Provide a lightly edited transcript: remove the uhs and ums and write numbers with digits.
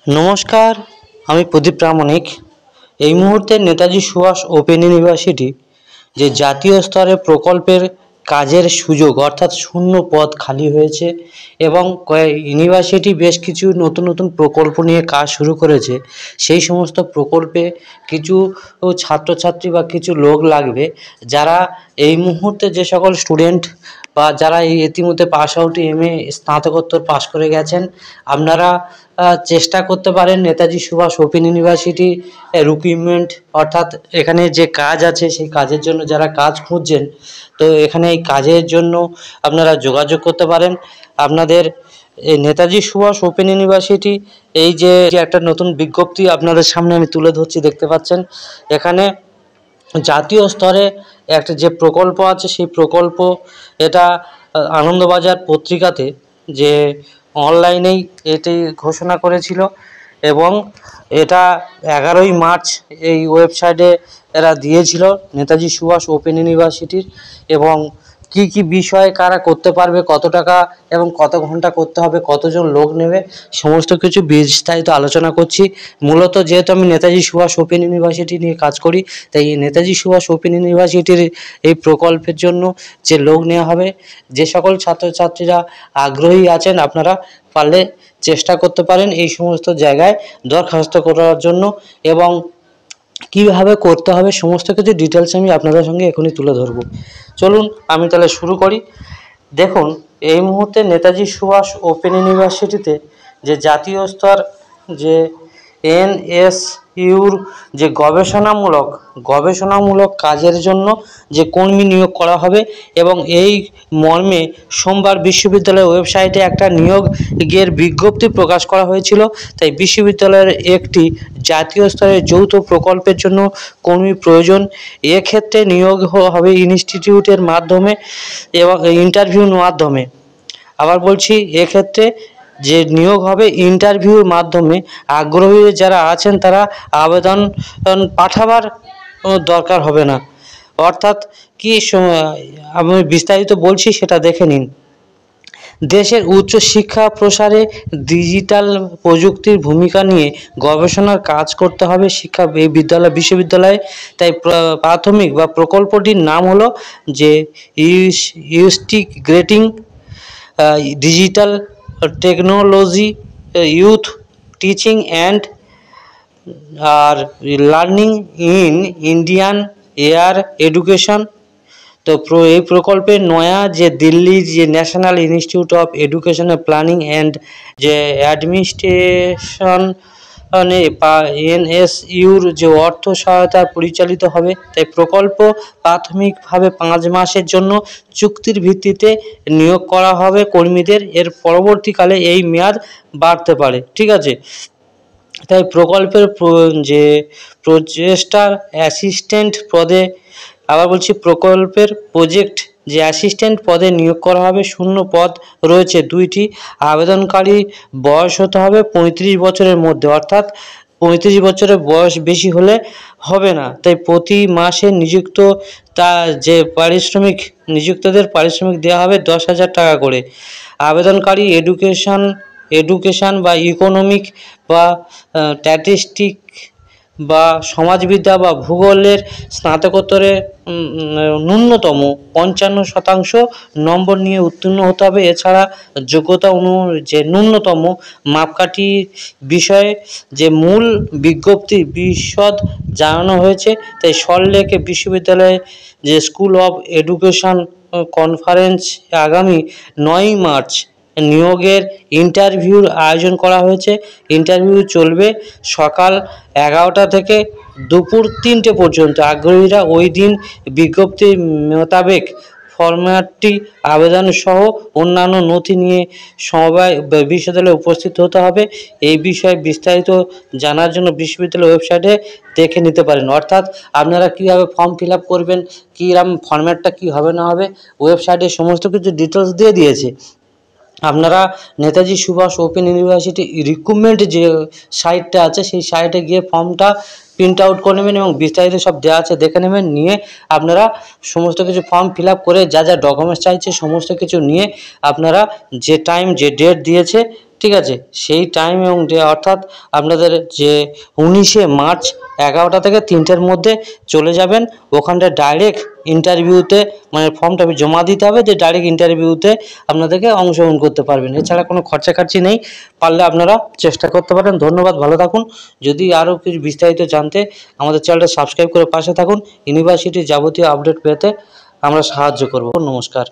নমস্কার, আমি প্রদীপ প্রামাণিক। এই মুহূর্তে নেতাজি সুভাষ ওপেন ইউনিভার্সিটি যে জাতীয় স্তরে প্রকল্পের কাজের সুযোগ অর্থাৎ শূন্য পদ খালি হয়েছে এবং ইউনিভার্সিটি বেশ কিছু নতুন নতুন প্রকল্প নিয়ে কাজ শুরু করেছে। সেই সমস্ত প্রকল্পে কিছু ছাত্রছাত্রী বা কিছু লোক লাগবে, যারা এই মুহূর্তে যে সকল স্টুডেন্ট বা যারা এই ইতিমধ্যে পাস আউট এমএ স্নাতকোত্তর পাস করে গেছেন, আপনারা চেষ্টা করতে পারেন Netaji Subhash open university recruitment অর্থাৎ এখানে যে কাজ আছে সেই কাজের জন্য যারা কাজ খুঁজছেন, তো এখানে এই কাজের জন্য আপনারা যোগাযোগ করতে পারেন। আপনাদের এই নেতাজি সুভাষ ওপেন ইউনিভার্সিটি এই যে একটা নতুন বিজ্ঞপ্তি আপনাদের সামনে আমি তুলে ধরছি, দেখতে পাচ্ছেন। এখানে জাতীয় স্তরে একটা যে প্রকল্প আছে সেই প্রকল্প এটা আনন্দবাজার পত্রিকাতে যে অনলাইনেই এটি ঘোষণা করেছিল এবং এটা 11ই মার্চ এই ওয়েবসাইটে এরা দিয়েছিল নেতাজি সুভাষ ওপেন ইউনিভার্সিটির, এবং কি কি বিষয়ে কারা করতে পারবে, কত টাকা এবং কত ঘন্টা করতে হবে, কতজন লোক নেবে, সমস্ত কিছু বিস্তারিত আলোচনা করছি। মূলত যেহেতু আমি নেতাজি সুভাষ ওপেন ইউনিভার্সিটি নিয়ে কাজ করি, তাই এই নেতাজি সুভাষ ওপেন ইউনিভার্সিটির এই প্রকল্পের জন্য যে লোক নেওয়া হবে, যে সকল ছাত্রছাত্রীরা আগ্রহী আছেন আপনারা পারলে চেষ্টা করতে পারেন এই সমস্ত জায়গায় দরখাস্ত করার জন্য, এবং কীভাবে করতে হবে সমস্ত কিছু ডিটেলস আমি আপনাদের সঙ্গে এখনই তুলে ধরব। চলুন আমি তাহলে শুরু করি। দেখুন, এই মুহূর্তে নেতাজি সুভাষ ওপেন ইউনিভার্সিটিতে যে জাতীয় স্তর যে এনএসইউর যে গবেষণামূলক কাজের জন্য যে কর্মী নিয়োগ করা হবে, এবং এই মর্মে সোমবার বিশ্ববিদ্যালয়ের ওয়েবসাইটে একটা নিয়োগের বিজ্ঞপ্তি প্রকাশ করা হয়েছিল। তাই বিশ্ববিদ্যালয়ের একটি জাতীয় স্তরের যৌথ প্রকল্পের জন্য কর্মী প্রয়োজন। এক্ষেত্রে নিয়োগ হবে ইনস্টিটিউটের মাধ্যমে এবং ইন্টারভিউর মাধ্যমে। আবার বলছি, এক্ষেত্রে যে নিয়োগ হবে ইন্টারভিউর মাধ্যমে। আগ্রহী যারা আছেন তারা আবেদন পাঠাবার দরকার হবে না। অর্থাৎ কি, আমি বিস্তারিত বলছি সেটা দেখে নিন। দেশের উচ্চশিক্ষা প্রসারে ডিজিটাল প্রযুক্তির ভূমিকা নিয়ে গবেষণার কাজ করতে হবে এই বিশ্ববিদ্যালয়ে। তাই প্রাথমিক বা প্রকল্পটির নাম হলো যে integrating digital technology with teaching and আর learning in Indian higher education. তো এই প্রকল্পে নয়া যে দিল্লির যে national institute of education planning and যে অ্যাডমিনিস্ট্রেশন এনএসইউর যে অর্থ সহায়তা পরিচালিত হবে। তাই প্রকল্প প্রাথমিকভাবে 5 মাসের জন্য চুক্তির ভিত্তিতে নিয়োগ করা হবে কর্মীদের। এর পরবর্তীকালে এই মেয়াদ বাড়তে পারে, ঠিক আছে। তাই প্রকল্পের যে প্রচেষ্টার অ্যাসিস্ট্যান্ট পদে, আবার বলছি প্রকল্পের প্রজেক্ট যে অ্যাসিস্ট্যান্ট পদে নিয়োগ করা হবে। শূন্য পদ রয়েছে 2টি। আবেদনকারী বয়স হতে হবে 35 বছরের মধ্যে, অর্থাৎ 35 বছরের বয়স বেশি হলে হবে না। তাই প্রতি মাসে নিযুক্তদের পারিশ্রমিক দেওয়া হবে 10,000 টাকা করে। আবেদনকারী এডুকেশন বা ইকোনমিক বা স্ট্যাটিস্টিক বা সমাজবিদ্যা বা ভূগোলের স্নাতকোত্তরে ন্যূনতম 55% নম্বর নিয়ে উত্তীর্ণ হতে হবে। এছাড়া যোগ্যতা যে ন্যূনতম মাপকাঠি বিষয়ে যে মূল বিজ্ঞপ্তি বিশদ জানানো হয়েছে। তাই সল্টলেকে বিশ্ববিদ্যালয়ে যে স্কুল অফ এডুকেশন কনফারেন্স আগামী 9ই মার্চ নিয়োগের ইন্টারভিউর আয়োজন করা হয়েছে। ইন্টারভিউ চলবে সকাল 11টা থেকে দুপুর 3টে পর্যন্ত। আগ্রহীরা ওই দিন বিজ্ঞপ্তি মোতাবেক ফরম্যাটটি আবেদন সহ অন্যান্য নথি নিয়ে বিশ্ববিদ্যালয়ে উপস্থিত হতে হবে। এই বিষয়ে বিস্তারিত জানার জন্য বিশ্ববিদ্যালয়ের ওয়েবসাইটে দেখে নিতে পারেন। অর্থাৎ আপনারা কীভাবে ফর্ম ফিল আপ করবেন, কীরকম ফরম্যাটটা কী হবে না হবে, ওয়েবসাইটে সমস্ত কিছু ডিটেলস দিয়ে দিয়েছে। আপনারা Netaji Subhash open university recruitment যে সাইটটা আছে সেই সাইটে গিয়ে ফর্মটা প্রিন্ট আউট করে নেবেন এবং বিস্তারিত সব দেওয়া আছে দেখে নেবেন। নিয়ে আপনারা সমস্ত কিছু ফর্ম ফিল আপ করে যা যা ডকুমেন্টস চাইছে সমস্ত কিছু নিয়ে আপনারা যে ডেট দিয়েছে ঠিক আছে, সেই টাইম এবং ডে অর্থাৎ আপনাদের যে 19শে মার্চ 11টা থেকে 3টের মধ্যে চলে যাবেন। ওখানটায় ডাইরেক্ট ইন্টারভিউতে মানে ফর্মটা জমা দিতে হবে, যে ডাইরেক্ট ইন্টারভিউতে আপনাদেরকে অংশগ্রহণ করতে পারবেন। এছাড়া কোনো খরচাখার্চি নেই। পারলে আপনারা চেষ্টা করতে পারেন। ধন্যবাদ, ভালো থাকুন। যদি আরও কিছু বিস্তারিত জানতে আমাদের চ্যানেলটা সাবস্ক্রাইব করে পাশে থাকুন। ইউনিভার্সিটির যাবতীয় আপডেট পেতে আমরা সাহায্য করব। নমস্কার।